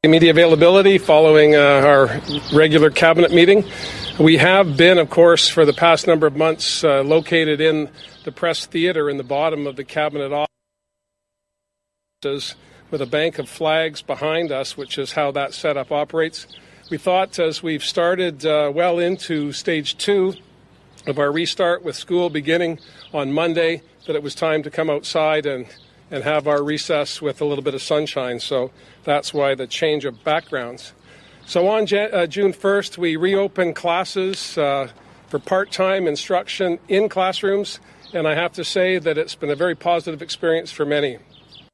Media availability following our regular cabinet meeting. We have been, of course, for the past number of months, located in the press theatre in the bottom of the cabinet offices with a bank of flags behind us, which is how that setup operates. We thought as we've started well into stage 2 of our restart with school beginning on Monday that it was time to come outside and have our recess with a little bit of sunshine. So that's why the change of backgrounds. So on June 1st, we reopened classes for part-time instruction in classrooms, and I have to say that it's been a very positive experience for many.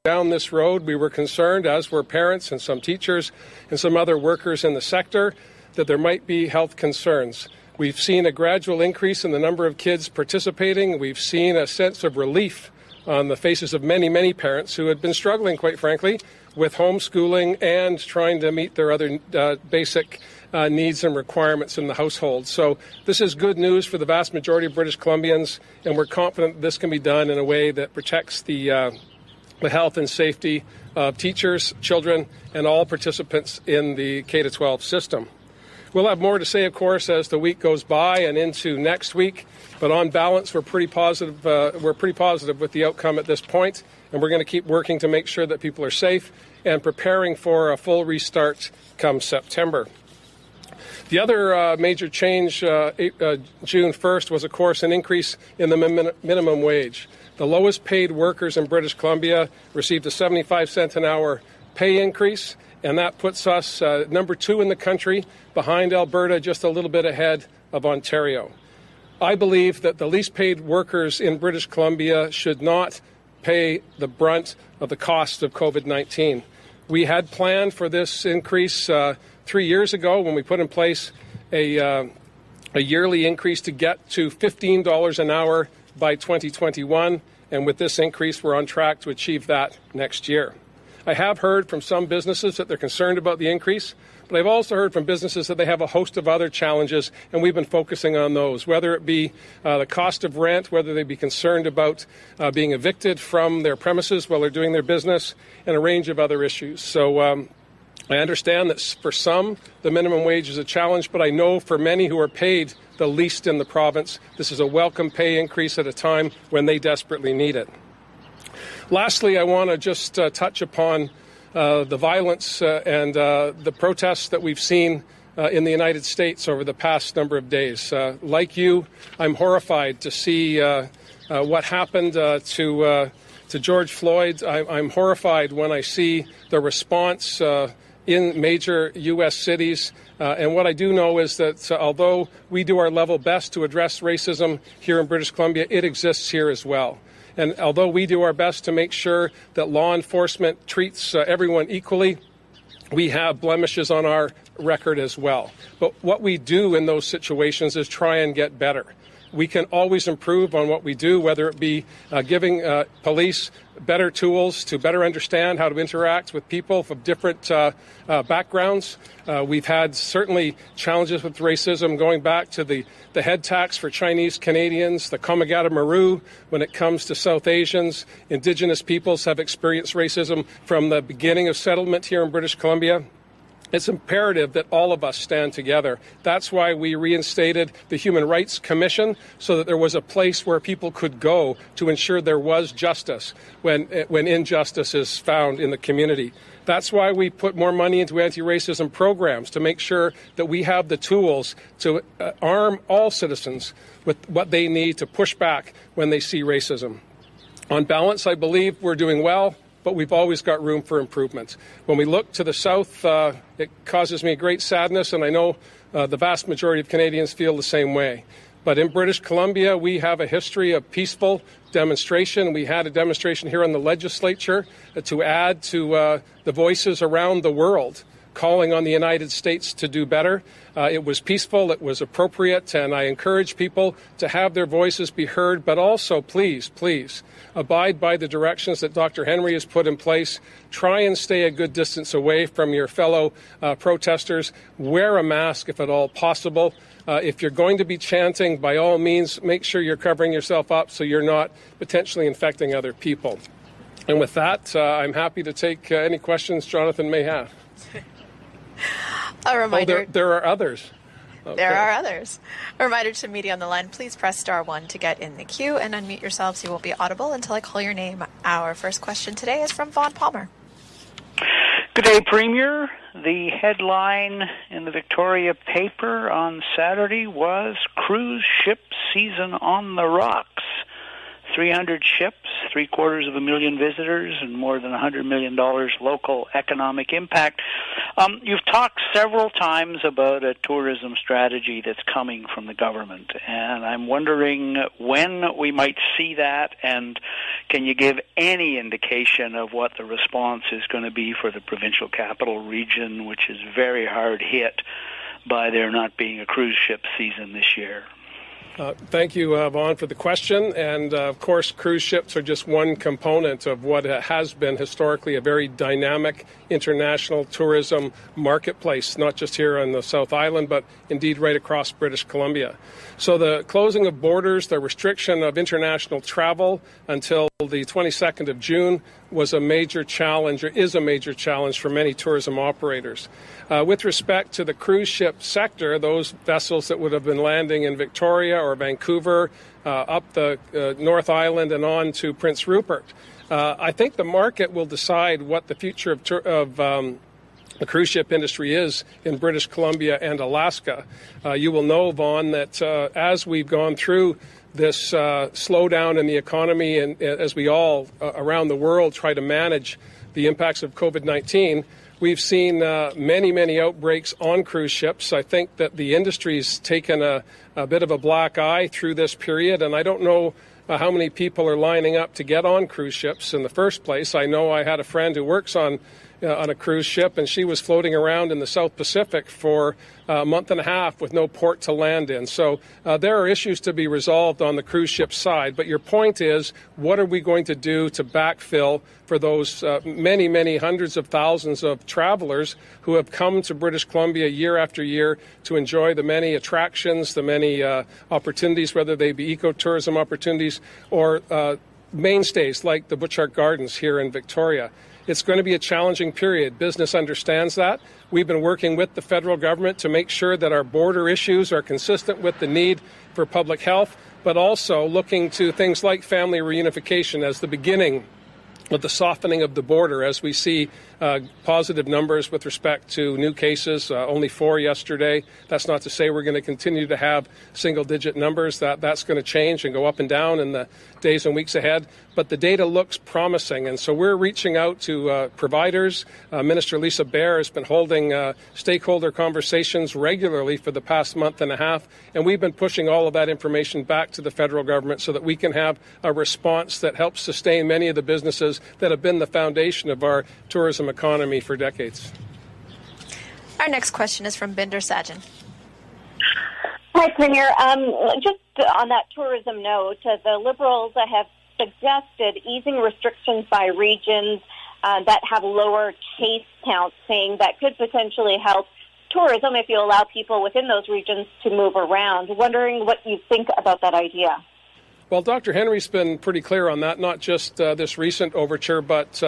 Down this road, we were concerned, as were parents and some teachers and some other workers in the sector, that there might be health concerns. We've seen a gradual increase in the number of kids participating. We've seen a sense of relief on the faces of many, many parents who had been struggling, quite frankly, with homeschooling and trying to meet their other basic needs and requirements in the household. So this is good news for the vast majority of British Columbians, and we're confident this can be done in a way that protects the health and safety of teachers, children, and all participants in the K-12 system. We'll have more to say, of course, as the week goes by and into next week. But on balance, we're pretty positive. With the outcome at this point, and we're going to keep working to make sure that people are safe and preparing for a full restart come September. The other major change June 1st was, of course, an increase in the minimum wage. The lowest paid workers in British Columbia received a 75-cent an hour pay increase, and that puts us number 2 in the country, behind Alberta, just a little bit ahead of Ontario. I believe that the least paid workers in British Columbia should not pay the brunt of the cost of COVID-19. We had planned for this increase 3 years ago when we put in place a yearly increase to get to $15 an hour by 2021, and with this increase, we're on track to achieve that next year. I have heard from some businesses that they're concerned about the increase, but I've also heard from businesses that they have a host of other challenges, and we've been focusing on those, whether it be the cost of rent, whether they be concerned about being evicted from their premises while they're doing their business, and a range of other issues. So I understand that for some, the minimum wage is a challenge, but I know for many who are paid the least in the province, this is a welcome pay increase at a time when they desperately need it. Lastly, I want to just touch upon the violence and the protests that we've seen in the United States over the past number of days. Like you, I'm horrified to see what happened to George Floyd. I'm horrified when I see the response in major U.S. cities. And what I do know is that although we do our level best to address racism here in British Columbia, it exists here as well. And although we do our best to make sure that law enforcement treats everyone equally, we have blemishes on our record as well. But what we do in those situations is try and get better. We can always improve on what we do, whether it be giving police better tools to better understand how to interact with people from different backgrounds. We've had certainly challenges with racism going back to the head tax for Chinese Canadians, the Komagata Maru when it comes to South Asians. Indigenous peoples have experienced racism from the beginning of settlement here in British Columbia. It's imperative that all of us stand together. That's why we reinstated the Human Rights Commission, so that there was a place where people could go to ensure there was justice when injustice is found in the community. That's why we put more money into anti-racism programs, to make sure that we have the tools to arm all citizens with what they need to push back when they see racism. On balance, I believe we're doing well, but we've always got room for improvement. When we look to the south, it causes me great sadness, and I know the vast majority of Canadians feel the same way. But in British Columbia, we have a history of peaceful demonstration. We had a demonstration here in the legislature to add to the voices around the world calling on the United States to do better. It was peaceful, it was appropriate, and I encourage people to have their voices be heard, but also, please, please, abide by the directions that Dr. Henry has put in place. Try and stay a good distance away from your fellow protesters. Wear a mask if at all possible. If you're going to be chanting, by all means, make sure you're covering yourself up so you're not potentially infecting other people. And with that, I'm happy to take any questions Jonathan may have. A reminder. There are others. Okay. There are others. A reminder to media on the line, please press *1 to get in the queue and unmute yourselves. You won't be audible until I call your name. Our first question today is from Vaughn Palmer. Good day, Premier. The headline in the Victoria paper on Saturday was Cruise Ship Season on the Rocks. 300 ships, 750,000 visitors, and more than $100 million local economic impact. You've talked several times about a tourism strategy that's coming from the government, and I'm wondering when we might see that, and can you give any indication of what the response is going to be for the provincial capital region, which is very hard hit by there not being a cruise ship season this year? Thank you, Vaughn, for the question. And, of course, cruise ships are just one component of what has been historically a very dynamic international tourism marketplace, not just here on the South Island, but indeed right across British Columbia. So the closing of borders, the restriction of international travel until the 22nd of June was a major challenge, or is a major challenge for many tourism operators. With respect to the cruise ship sector, those vessels that would have been landing in Victoria or Vancouver, up the North Island and on to Prince Rupert, I think the market will decide what the future of the cruise ship industry is in British Columbia and Alaska. You will know, Vaughn, that as we've gone through this slowdown in the economy and as we all around the world try to manage the impacts of COVID-19, we've seen many outbreaks on cruise ships. I think that the industry's taken a bit of a black eye through this period, and I don't know how many people are lining up to get on cruise ships in the first place. I know I had a friend who works on a cruise ship, and she was floating around in the South Pacific for a month and a half with no port to land in. So there are issues to be resolved on the cruise ship side. But your point is, what are we going to do to backfill for those many hundreds of thousands of travelers who have come to British Columbia year after year to enjoy the many attractions, the many opportunities, whether they be ecotourism opportunities or mainstays like the Butchart Gardens here in Victoria. It's going to be a challenging period. Business understands that. We've been working with the federal government to make sure that our border issues are consistent with the need for public health, but also looking to things like family reunification as the beginning of the softening of the border as we see positive numbers with respect to new cases, only 4 yesterday. That's not to say we're going to continue to have single-digit numbers. That's going to change and go up and down in the days and weeks ahead. But the data looks promising, and so we're reaching out to providers. Minister Lisa Baer has been holding stakeholder conversations regularly for the past month and a half, and we've been pushing all of that information back to the federal government so that we can have a response that helps sustain many of the businesses that have been the foundation of our tourism economy for decades. Our next question is from Binder Sajan. Hi, Premier. Just on that tourism note, the Liberals have suggested easing restrictions by regions that have lower case counts, saying that could potentially help tourism if you allow people within those regions to move around. Wondering what you think about that idea. Well, Dr. Henry's been pretty clear on that, not just this recent overture, but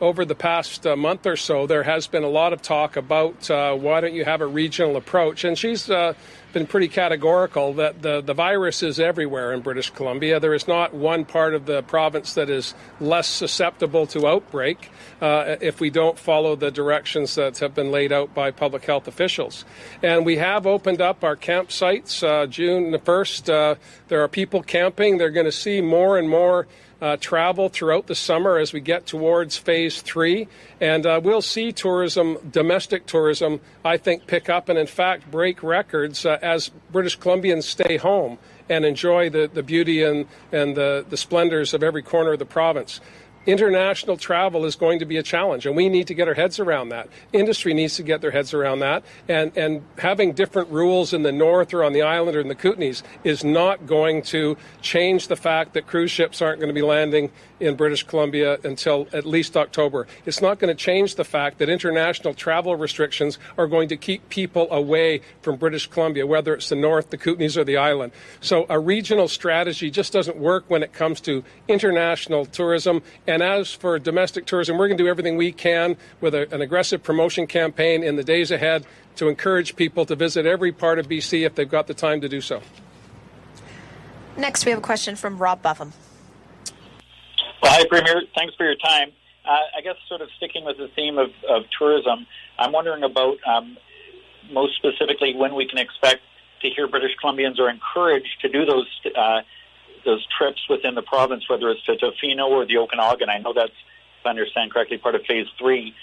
over the past month or so, there has been a lot of talk about why don't you have a regional approach. And she's been pretty categorical that the virus is everywhere in British Columbia. There is not one part of the province that is less susceptible to outbreak if we don't follow the directions that have been laid out by public health officials. And we have opened up our campsites June the 1st. There are people camping. They're going to see more and more travel throughout the summer as we get towards phase 3. And we'll see tourism, domestic tourism, I think, pick up and, in fact, break records as British Columbians stay home and enjoy the beauty and the splendors of every corner of the province. International travel is going to be a challenge, and we need to get our heads around that. Industry needs to get their heads around that, and having different rules in the north or on the island or in the Kootenays is not going to change the fact that cruise ships aren't going to be landing in British Columbia until at least October. It's not going to change the fact that international travel restrictions are going to keep people away from British Columbia, whether it's the north, the Kootenays, or the island. So a regional strategy just doesn't work when it comes to international tourism And as for domestic tourism, we're going to do everything we can with an aggressive promotion campaign in the days ahead to encourage people to visit every part of BC if they've got the time to do so. Next, we have a question from Rob Buffum. Well, hi, Premier. Thanks for your time. I guess sort of sticking with the theme of tourism, I'm wondering about most specifically when we can expect to hear British Columbians are encouraged to do those trips within the province, whether it's to Tofino or the Okanagan. I know that's, if I understand correctly, part of Phase 3.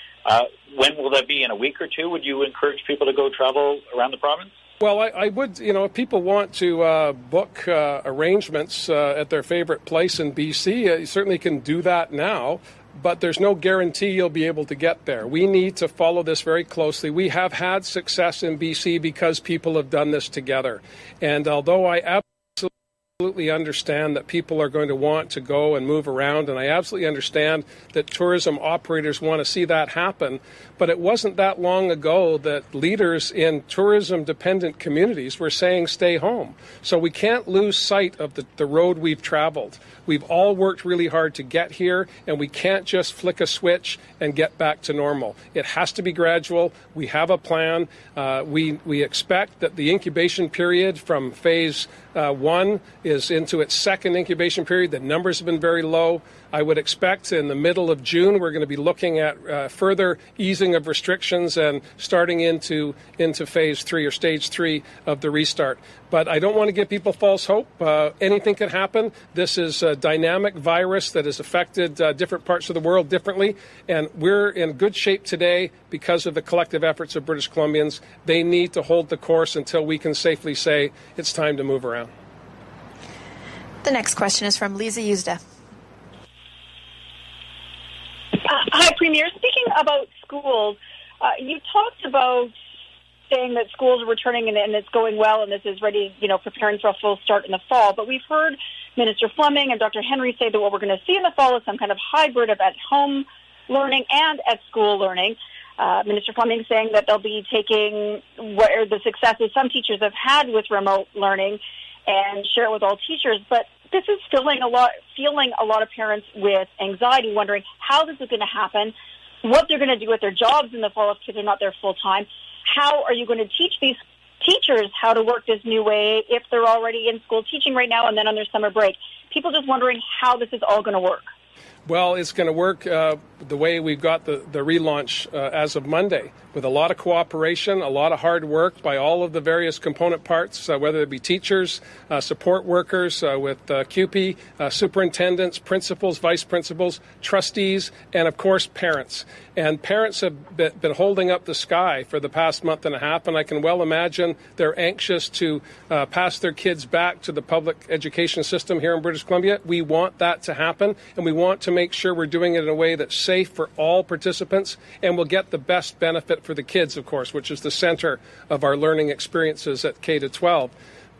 When will that be? In a week or two? Would you encourage people to go travel around the province? Well, I would, if people want to book arrangements at their favorite place in BC, you certainly can do that now, but there's no guarantee you'll be able to get there. We need to follow this very closely. We have had success in BC because people have done this together. And although I absolutely understand that people are going to want to go and move around, and I absolutely understand that tourism operators want to see that happen, but it wasn't that long ago that leaders in tourism-dependent communities were saying stay home. So we can't lose sight of the road we've traveled. We've all worked really hard to get here, and we can't just flick a switch and get back to normal. It has to be gradual. We have a plan. We expect that the incubation period from Phase 1 is into its second incubation period. The numbers have been very low. I would expect in the middle of June we're going to be looking at further easing of restrictions and starting into Phase 3 or Stage 3 of the restart. But I don't want to give people false hope. Anything can happen. This is a dynamic virus that has affected different parts of the world differently, and we're in good shape today because of the collective efforts of British Columbians. They need to hold the course until we can safely say it's time to move around. The next question is from Lisa Usda. Hi, Premier. Speaking about schools, you talked about saying that schools are returning and it's going well and this is ready, preparing for a full start in the fall. But we've heard Minister Fleming and Dr. Henry say that what we're going to see in the fall is some kind of hybrid of at-home learning and at-school learning. Minister Fleming saying that they'll be taking what are the successes some teachers have had with remote learning and share it with all teachers. But this is filling a lot of parents with anxiety, wondering how this is going to happen, what they're going to do with their jobs in the fall if kids are not there full time. How are you going to teach these teachers how to work this new way if they're already in school teaching right now and then on their summer break? People just wondering how this is all going to work. Well, it's going to work the way we've got the relaunch as of Monday, with a lot of cooperation, a lot of hard work by all of the various component parts, whether it be teachers, support workers, with QP, superintendents, principals, vice principals, trustees, and, of course, parents. And parents have been holding up the sky for the past month and a half, and I can well imagine they're anxious to pass their kids back to the public education system here in British Columbia. We want that to happen, and we want to make sure we're doing it in a way that's safe for all participants and will get the best benefit for the kids, of course, which is the center of our learning experiences at K-12.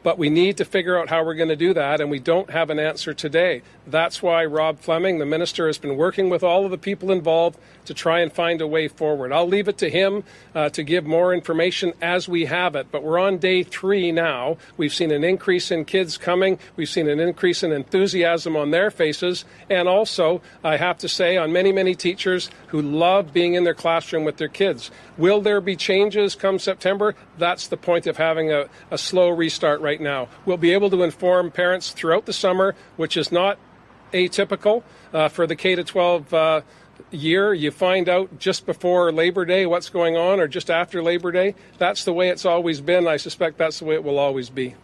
But we need to figure out how we're going to do that, and we don't have an answer today. That's why Rob Fleming, the minister, has been working with all of the people involved to try and find a way forward. I'll leave it to him to give more information as we have it, but we're on day 3 now. We've seen an increase in kids coming. We've seen an increase in enthusiasm on their faces, and also, I have to say, on many, many teachers who love being in their classroom with their kids. Will there be changes come September? That's the point of having a slow restart right now. We'll be able to inform parents throughout the summer, which is not atypical for the K-12 year. You find out just before Labor Day what's going on, or just after Labor Day. That's the way it's always been. I suspect that's the way it will always be.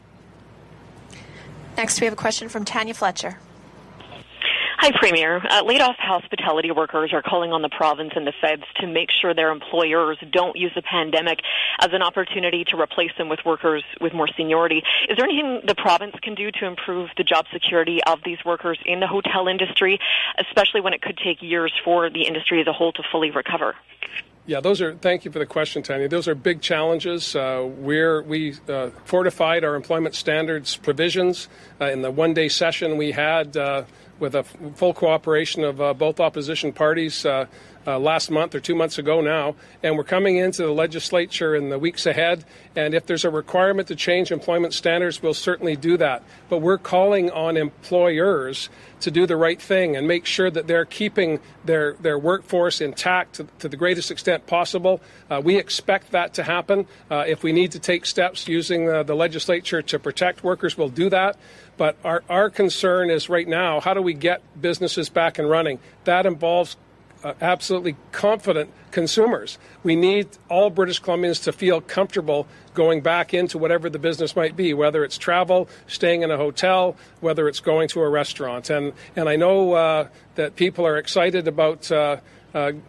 Next, we have a question from Tanya Fletcher. Hi, Premier. Laid-off hospitality workers are calling on the province and the feds to make sure their employers don't use the pandemic as an opportunity to replace them with workers with more seniority. Is there anything the province can do to improve the job security of these workers in the hotel industry, especially when it could take years for the industry as a whole to fully recover? Yeah, thank you for the question, Tanya. Those are big challenges. We fortified our employment standards provisions in the one-day session we had with a full cooperation of both opposition parties last month or 2 months ago now, and we're coming into the legislature in the weeks ahead. And if there's a requirement to change employment standards, we'll certainly do that. But we're calling on employers to do the right thing and make sure that they're keeping their workforce intact to the greatest extent possible. We expect that to happen. If we need to take steps using the legislature to protect workers, we'll do that. But our concern is right now, how do we get businesses back and running? That involves absolutely confident consumers. We need all British Columbians to feel comfortable going back into whatever the business might be, whether it's travel, staying in a hotel, whether it's going to a restaurant. And I know that people are excited about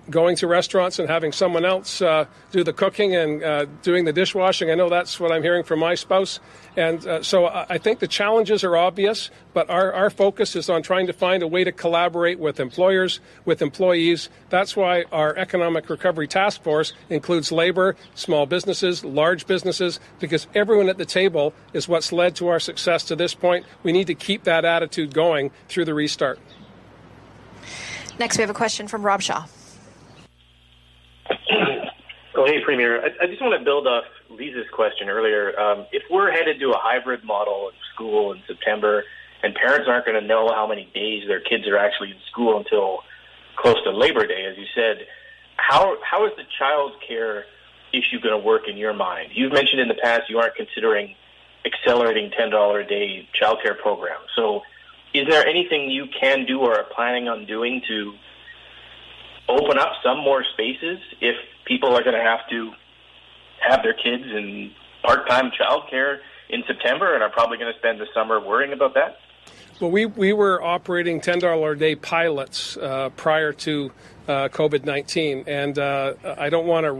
going to restaurants and having someone else do the cooking and doing the dishwashing. I know that's what I'm hearing from my spouse. And so I think the challenges are obvious, but our focus is on trying to find a way to collaborate with employers, with employees. That's why our Economic Recovery Task Force includes labor, small businesses, large businesses, because everyone at the table is what's led to our success to this point. We need to keep that attitude going through the restart. Next, we have a question from Rob Shaw. Oh, hey, Premier. I just want to build off Lisa's question earlier. If we're headed to a hybrid model in school in September and parents aren't going to know how many days their kids are actually in school until close to Labor Day, as you said, how is the child care issue going to work in your mind? You've mentioned in the past you aren't considering accelerating $10 a day child care program. So is there anything you can do or are planning on doing to open up some more spaces if people are going to have their kids in part-time childcare in September and are probably going to spend the summer worrying about that? Well, we were operating $10 a day pilots prior to COVID-19, and I don't want to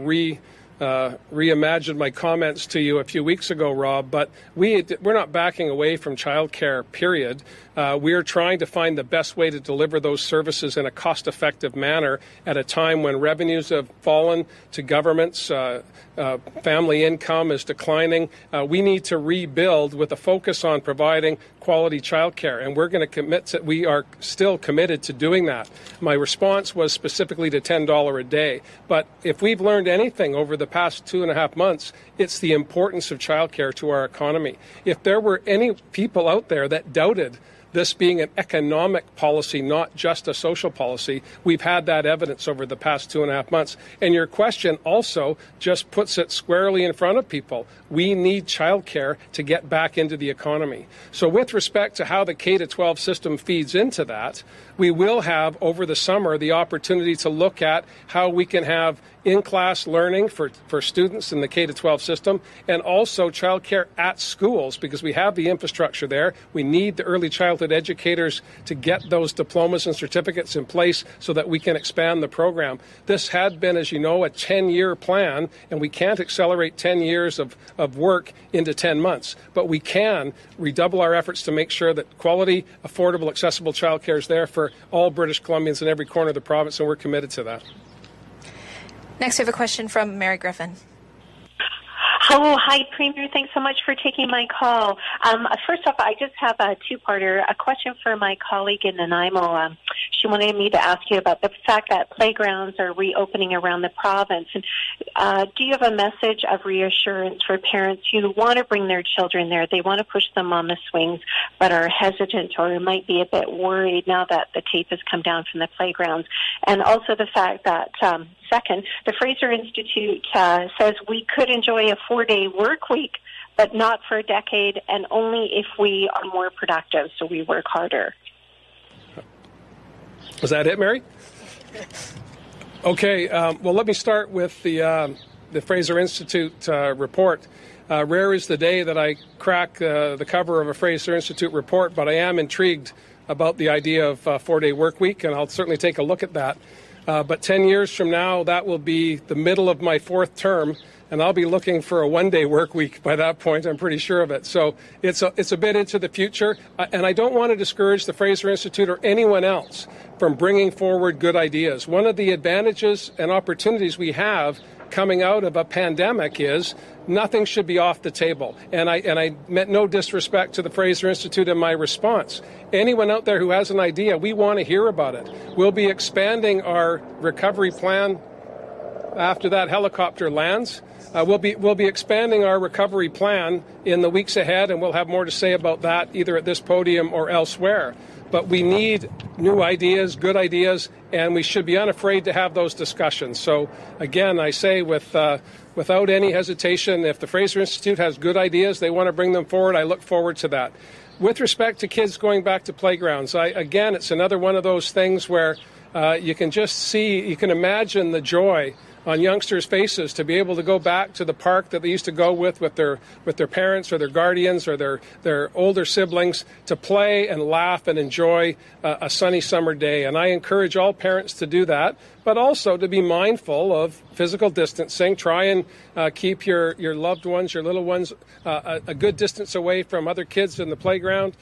reimagine my comments to you a few weeks ago, Rob, but we're not backing away from childcare, period. We are trying to find the best way to deliver those services in a cost-effective manner at a time when revenues have fallen to governments, family income is declining. We need to rebuild with a focus on providing quality childcare, and we're going to we are still committed to doing that. My response was specifically to $10 a day, but if we've learned anything over the past 2.5 months, it's the importance of childcare to our economy. If there were any people out there that doubted this being an economic policy, not just a social policy, we've had that evidence over the past 2.5 months. And your question also just puts it squarely in front of people. We need childcare to get back into the economy. So with respect to how the K-12 system feeds into that, we will have over the summer the opportunity to look at how we can have in-class learning for students in the K-12 system, and also childcare at schools, because we have the infrastructure there. We need the early childhood educators to get those diplomas and certificates in place so that we can expand the program. This had been, as you know, a 10-year plan, and we can't accelerate 10 years of work into 10 months. But we can redouble our efforts to make sure that quality, affordable, accessible childcare is there for all British Columbians in every corner of the province, and we're committed to that. Next, we have a question from Mary Griffin. Hello, hi, Premier. Thanks so much for taking my call. First off, I just have a two-parter. A question for my colleague in Nanaimo. She wanted me to ask you about the fact that playgrounds are reopening around the province. And do you have a message of reassurance for parents who want to bring their children there? They want to push them on the swings, but are hesitant or might be a bit worried now that the tape has come down from the playgrounds. And also the fact that second, the Fraser Institute says we could enjoy a 4-day work week, but not for a decade, and only if we are more productive, so we work harder. Is that it, Mary? Okay, well, let me start with the Fraser Institute report. Rare is the day that I crack the cover of a Fraser Institute report, but I am intrigued about the idea of a 4-day work week, and I'll certainly take a look at that. But 10 years from now, that will be the middle of my 4th term, and I'll be looking for a 1-day work week by that point. I'm pretty sure of it. So it's a bit into the future, and I don't want to discourage the Fraser Institute or anyone else from bringing forward good ideas. One of the advantages and opportunities we have coming out of a pandemic is nothing should be off the table. And I meant no disrespect to the Fraser Institute in my response. Anyone out there who has an idea, we want to hear about it. We'll be expanding our recovery plan after that helicopter lands. We'll be expanding our recovery plan in the weeks ahead, and we'll have more to say about that either at this podium or elsewhere. But we need new ideas, good ideas, and we should be unafraid to have those discussions. So, again, I say without any hesitation, if the Fraser Institute has good ideas, they want to bring them forward, I look forward to that. With respect to kids going back to playgrounds, again, it's another one of those things where you can just see, you can imagine the joy on youngsters' faces to be able to go back to the park that they used to go with their parents or their guardians or their older siblings to play and laugh and enjoy a sunny summer day. And I encourage all parents to do that, but also to be mindful of physical distancing. Try and keep your loved ones, your little ones, a good distance away from other kids in the playground.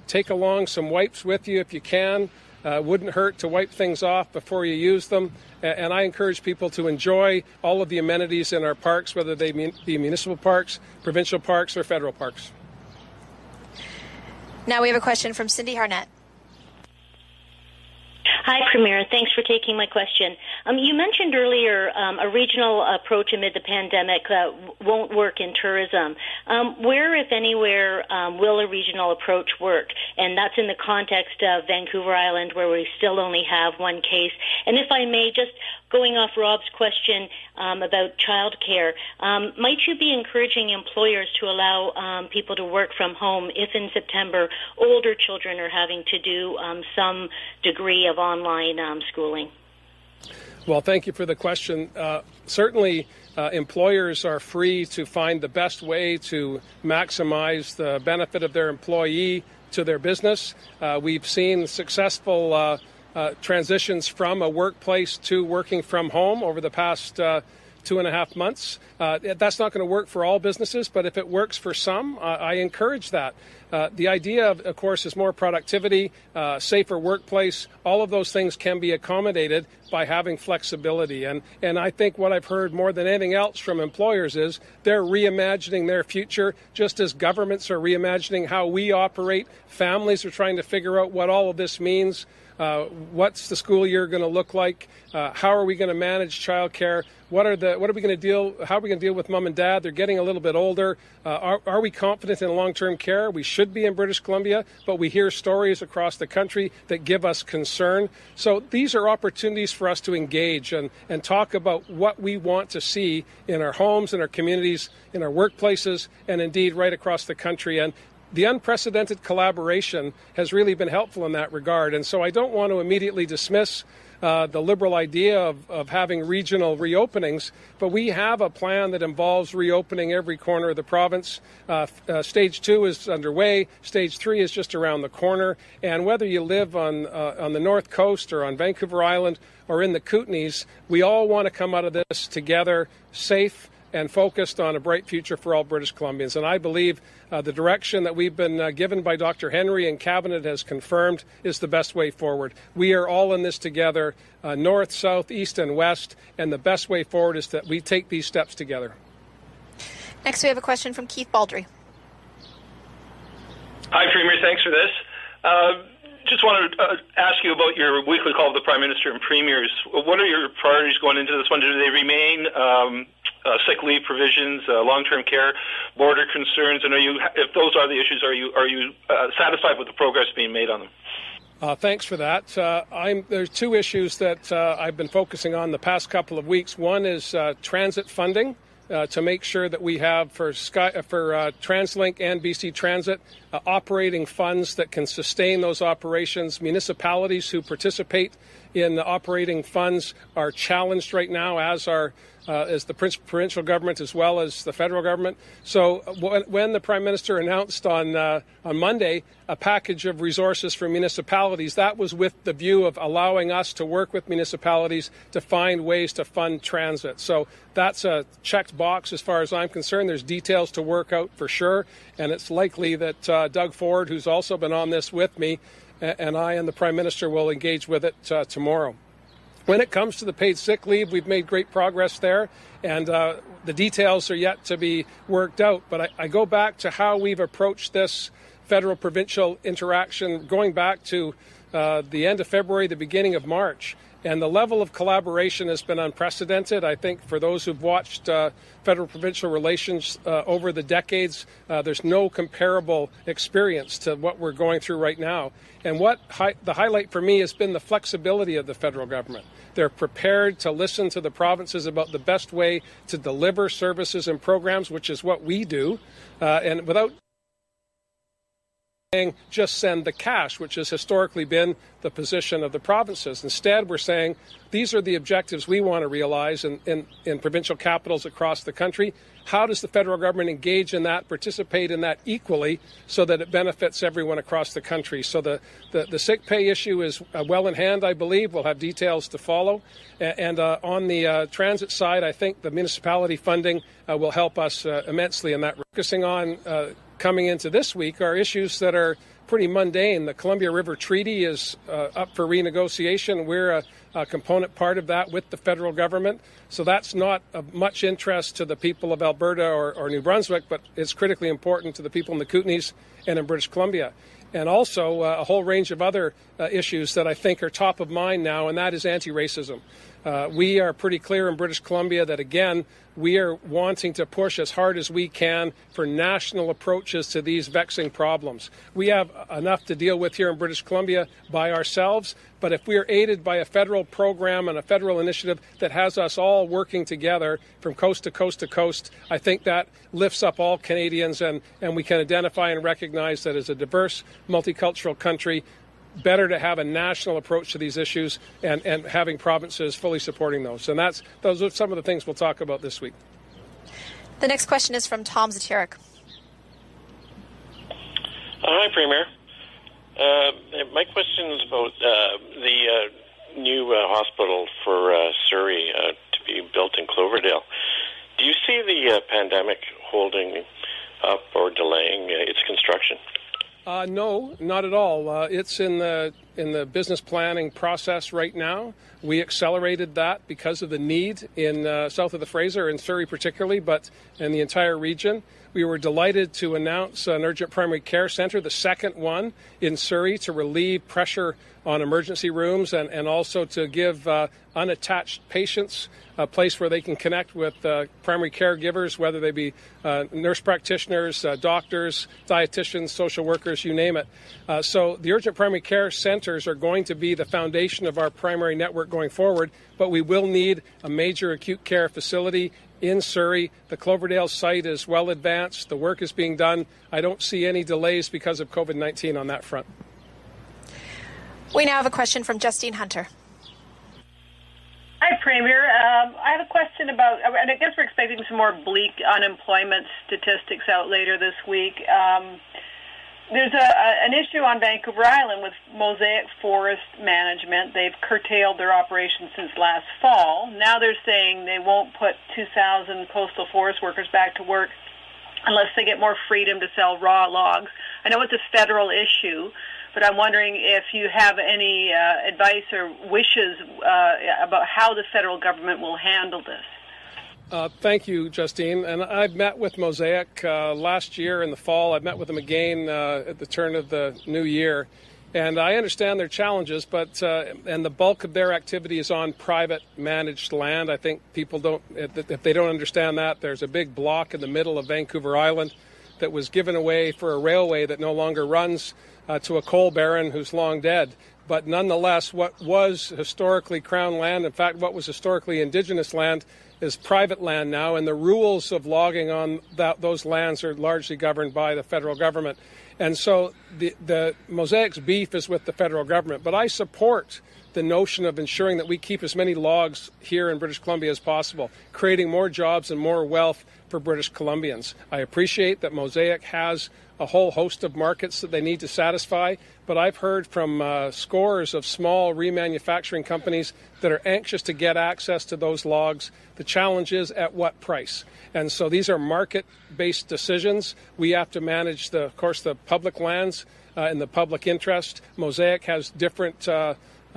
Take along some wipes with you if you can. Wouldn't hurt to wipe things off before you use them. And I encourage people to enjoy all of the amenities in our parks, whether they be municipal parks, provincial parks, or federal parks. Now we have a question from Cindy Harnett. Hi, Premier. Thanks for taking my question. You mentioned earlier a regional approach amid the pandemic won't work in tourism. Where, if anywhere, will a regional approach work? And that's in the context of Vancouver Island, where we still only have one case. And if I may, just going off Rob's question about childcare, might you be encouraging employers to allow people to work from home if in September older children are having to do some degree of online schooling? Well, thank you for the question. Certainly, employers are free to find the best way to maximize the benefit of their employee to their business. We've seen successful transitions from a workplace to working from home over the past 2.5 months. That's not going to work for all businesses, but if it works for some, I encourage that. The idea, of course, is more productivity, safer workplace. All of those things can be accommodated by having flexibility. And I think what I've heard more than anything else from employers is they're reimagining their future, just as governments are reimagining how we operate. Families are trying to figure out what all of this means. What's the school year going to look like? How are we going to manage childcare? How are we going to deal with mom and dad? They're getting a little bit older. Are we confident in long-term care? We should be in British Columbia, but we hear stories across the country that give us concern. So these are opportunities for us to engage and talk about what we want to see in our homes, in our communities, in our workplaces, and indeed right across the country. And the unprecedented collaboration has really been helpful in that regard. And so I don't want to immediately dismiss the Liberal idea of having regional reopenings, but we have a plan that involves reopening every corner of the province. Stage 2 is underway. Stage 3 is just around the corner. And whether you live on the North Coast or on Vancouver Island or in the Kootenays, we all want to come out of this together, safe and focused on a bright future for all British Columbians. And I believe the direction that we've been given by Dr. Henry and Cabinet has confirmed is the best way forward. We are all in this together, north, south, east, and west, and the best way forward is that we take these steps together. Next, we have a question from Keith Baldry. Hi, Premier. Thanks for this. Just wanted to ask you about your weekly call with the Prime Minister and Premiers. What are your priorities going into this one? Do they remain sick leave provisions, long-term care, border concerns, and if those are the issues, are you satisfied with the progress being made on them? Thanks for that. There's two issues that I've been focusing on the past couple of weeks. One is transit funding. To make sure that we have for TransLink and BC Transit operating funds that can sustain those operations. Municipalities who participate in the operating funds are challenged right now, as the provincial government as well as the federal government. So when the Prime Minister announced on Monday a package of resources for municipalities, that was with the view of allowing us to work with municipalities to find ways to fund transit. So that's a checked box as far as I'm concerned. There's details to work out for sure, and it's likely that Doug Ford, who's also been on this with me, and I and the Prime Minister will engage with it tomorrow. When it comes to the paid sick leave, we've made great progress there, and the details are yet to be worked out. But I go back to how we've approached this federal-provincial interaction going back to the end of February, the beginning of March. And the level of collaboration has been unprecedented. I think for those who've watched federal-provincial relations over the decades, there's no comparable experience to what we're going through right now. And the highlight for me has been the flexibility of the federal government. They're prepared to listen to the provinces about the best way to deliver services and programs, which is what we do, and without just send the cash, which has historically been the position of the provinces. Instead, we're saying these are the objectives we want to realize in provincial capitals across the country. How does the federal government engage in that, participate in that equally so that it benefits everyone across the country? So the sick pay issue is well in hand, I believe. We'll have details to follow. And on the transit side, I think the municipality funding will help us immensely in that. Focusing on coming into this week are issues that are pretty mundane. The Columbia River Treaty is up for renegotiation. We're a component part of that with the federal government. So that's not of much interest to the people of Alberta or New Brunswick, but it's critically important to the people in the Kootenays and in British Columbia. And also a whole range of other issues that I think are top of mind now, and that is anti-racism. We are pretty clear in British Columbia that, again, we are wanting to push as hard as we can for national approaches to these vexing problems. We have enough to deal with here in British Columbia by ourselves, but if we are aided by a federal program and a federal initiative that has us all working together from coast to coast to coast, I think that lifts up all Canadians, and we can identify and recognize that as a diverse, multicultural country, better to have a national approach to these issues and having provinces fully supporting those. And those are some of the things we'll talk about this week. The next question is from Tom Zatirik. Hi, Premier. My question is about the new hospital for Surrey to be built in Cloverdale. Do you see the pandemic holding up or delaying its construction? No, not at all. It's in the business planning process right now. We accelerated that because of the need in south of the Fraser, in Surrey particularly, but in the entire region. We were delighted to announce an urgent primary care centre, the second one in Surrey, to relieve pressure on emergency rooms and also to give unattached patients a place where they can connect with primary caregivers, whether they be nurse practitioners, doctors, dietitians, social workers, you name it. So the urgent primary care centres are going to be the foundation of our primary network going forward, but we will need a major acute care facility in Surrey. The Cloverdale site is well advanced. The work is being done. I don't see any delays because of COVID-19 on that front. We now have a question from Justine Hunter. Hi, Premier. I have a question about, and I guess we're expecting some more bleak unemployment statistics out later this week. There's an issue on Vancouver Island with Mosaic Forest Management. They've curtailed their operations since last fall. Now they're saying they won't put 2,000 coastal forest workers back to work unless they get more freedom to sell raw logs. I know it's a federal issue, but I'm wondering if you have any advice or wishes about how the federal government will handle this. Thank you, Justine. And I've met with Mosaic last year in the fall. I've met with them again at the turn of the new year. And I understand their challenges, but and the bulk of their activity is on private managed land. I think people don't, if they don't understand that, there's a big block in the middle of Vancouver Island that was given away for a railway that no longer runs to a coal baron who's long dead. But nonetheless, what was historically Crown land, in fact, what was historically Indigenous land, is private land now, and the rules of logging on those lands are largely governed by the federal government. And so the Mosaic's beef is with the federal government. But I support the notion of ensuring that we keep as many logs here in British Columbia as possible, creating more jobs and more wealth for British Columbians. I appreciate that Mosaic has a whole host of markets that they need to satisfy, but I've heard from scores of small remanufacturing companies that are anxious to get access to those logs. The challenge is at what price? And so these are market-based decisions. We have to manage, of course, the public lands in the public interest. Mosaic has different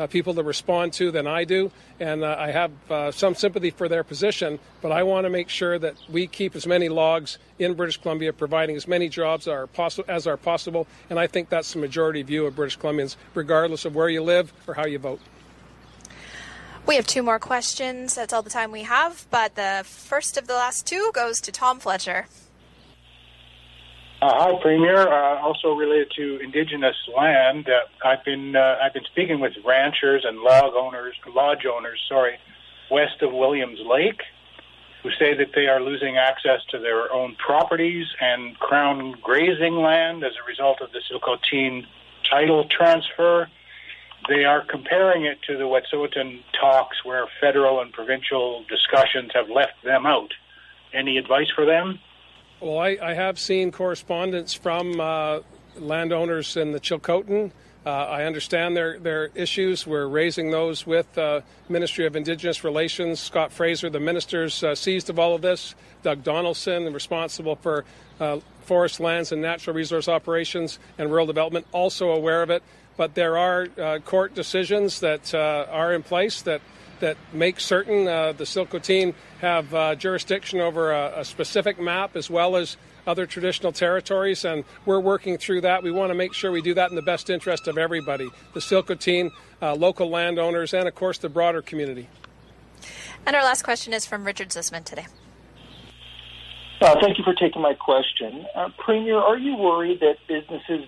people to respond to than I do, and I have some sympathy for their position, but I want to make sure that we keep as many logs in British Columbia, providing as many jobs as are possible, and I think that's the majority view of British Columbians, regardless of where you live or how you vote. We have 2 more questions. That's all the time we have, but the first of the last 2 goes to Tom Fletcher. Hi, Premier. Also related to Indigenous land, I've been speaking with ranchers and lodge owners, west of Williams Lake, who say that they are losing access to their own properties and Crown grazing land as a result of the Silcotin title transfer. They are comparing it to the Wet'suwet'en talks, where federal and provincial discussions have left them out. Any advice for them? Well, I have seen correspondence from landowners in the Chilcotin. I understand their issues. We're raising those with Ministry of Indigenous Relations. Scott Fraser, the minister's seized of all of this. Doug Donaldson, responsible for forest lands and natural resource operations and rural development, also aware of it. But there are court decisions that are in place that make certain the Silcotin have jurisdiction over a specific map as well as other traditional territories, and we're working through that. We want to make sure we do that in the best interest of everybody, the Silcotin, local landowners, and, of course, the broader community. And our last question is from Richard Zussman today. Thank you for taking my question. Premier, are you worried that businesses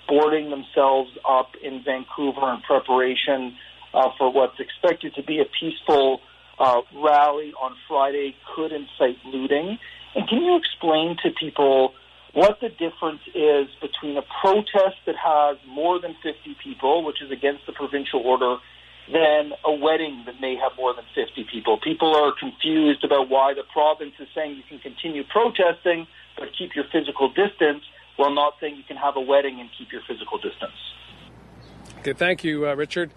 boarding themselves up in Vancouver in preparation for what's expected to be a peaceful rally on Friday could incite looting? And can you explain to people what the difference is between a protest that has more than 50 people, which is against the provincial order, than a wedding that may have more than 50 people? People are confused about why the province is saying you can continue protesting but keep your physical distance, while not saying you can have a wedding and keep your physical distance. Okay, thank you, Richard.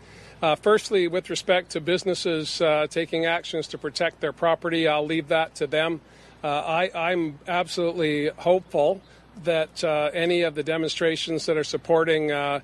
Firstly, with respect to businesses taking actions to protect their property, I'll leave that to them. I'm absolutely hopeful that any of the demonstrations that are supporting the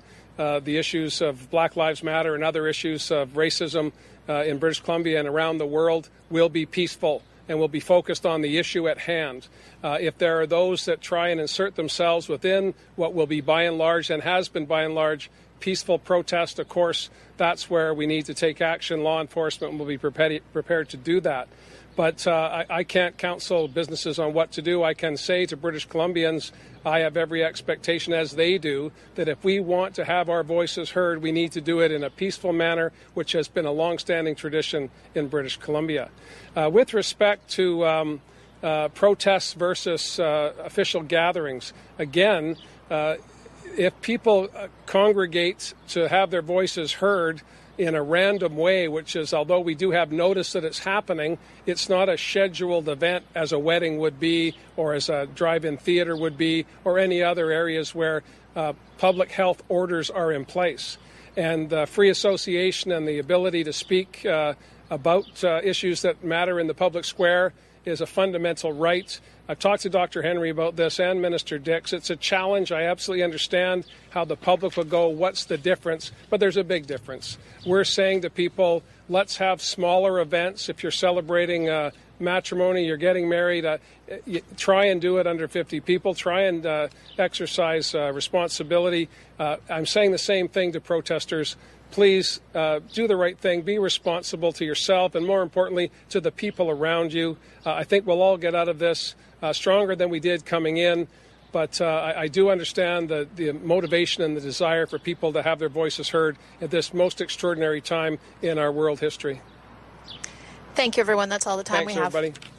issues of Black Lives Matter and other issues of racism in British Columbia and around the world will be peaceful and will be focused on the issue at hand. If there are those that try and insert themselves within what will be by and large, and has been by and large, peaceful protest, of course, that's where we need to take action. Law enforcement will be prepared to do that. But I can't counsel businesses on what to do. I can say to British Columbians, I have every expectation, as they do, that if we want to have our voices heard, we need to do it in a peaceful manner, which has been a long-standing tradition in British Columbia. With respect to protests versus official gatherings, again, if people congregate to have their voices heard in a random way, which is, although we do have notice that it's happening, it's not a scheduled event as a wedding would be, or as a drive-in theater would be, or any other areas where public health orders are in place. And free association and the ability to speak about issues that matter in the public square is a fundamental right. I've talked to Dr. Henry about this and Minister Dix. It's a challenge. I absolutely understand how the public will go, what's the difference? But there's a big difference. We're saying to people, let's have smaller events. If you're celebrating matrimony, you're getting married, try and do it under 50 people. Try and exercise responsibility. I'm saying the same thing to protesters. Please do the right thing. Be responsible to yourself and, more importantly, to the people around you. I think we'll all get out of this stronger than we did coming in. But I do understand the motivation and the desire for people to have their voices heard at this most extraordinary time in our world history. Thank you, everyone. That's all the time we have. Thanks, everybody.